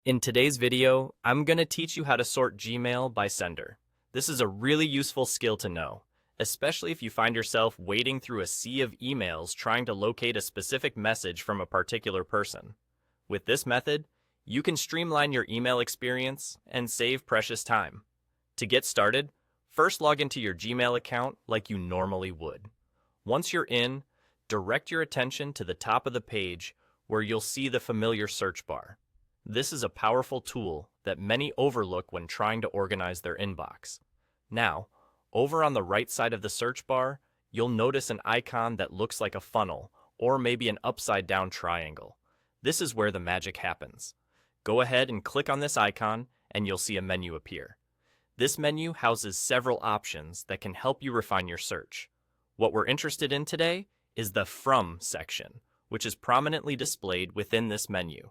In today's video, I'm going to teach you how to sort Gmail by sender. This is a really useful skill to know, especially if you find yourself wading through a sea of emails trying to locate a specific message from a particular person. With this method, you can streamline your email experience and save precious time. To get started, first log into your Gmail account like you normally would. Once you're in, direct your attention to the top of the page where you'll see the familiar search bar. This is a powerful tool that many overlook when trying to organize their inbox. Now, over on the right side of the search bar, you'll notice an icon that looks like a funnel or maybe an upside-down triangle. This is where the magic happens. Go ahead and click on this icon and you'll see a menu appear. This menu houses several options that can help you refine your search. What we're interested in today is the From section, which is prominently displayed within this menu.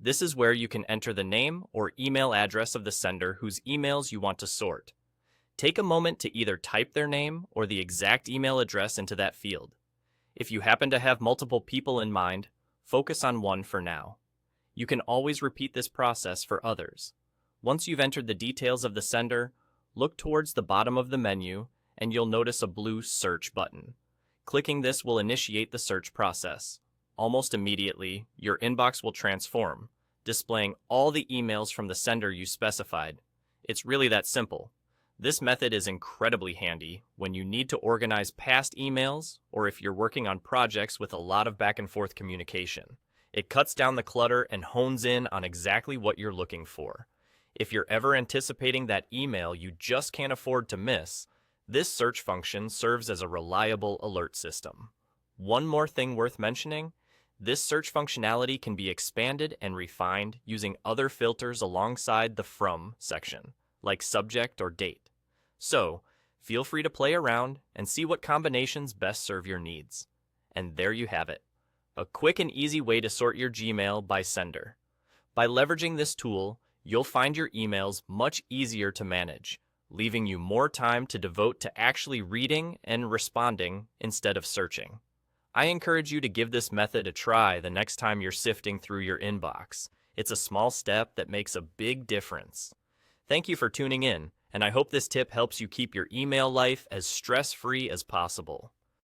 This is where you can enter the name or email address of the sender whose emails you want to sort. Take a moment to either type their name or the exact email address into that field. If you happen to have multiple people in mind, focus on one for now. You can always repeat this process for others. Once you've entered the details of the sender, look towards the bottom of the menu and you'll notice a blue Search button. Clicking this will initiate the search process. Almost immediately, your inbox will transform, displaying all the emails from the sender you specified. It's really that simple. This method is incredibly handy when you need to organize past emails or if you're working on projects with a lot of back and forth communication. It cuts down the clutter and hones in on exactly what you're looking for. If you're ever anticipating that email you just can't afford to miss, this search function serves as a reliable alert system. One more thing worth mentioning: this search functionality can be expanded and refined using other filters alongside the From section, like subject or date. So, feel free to play around and see what combinations best serve your needs. And there you have it, a quick and easy way to sort your Gmail by sender. By leveraging this tool, you'll find your emails much easier to manage, leaving you more time to devote to actually reading and responding instead of searching. I encourage you to give this method a try the next time you're sifting through your inbox. It's a small step that makes a big difference. Thank you for tuning in, and I hope this tip helps you keep your email life as stress-free as possible.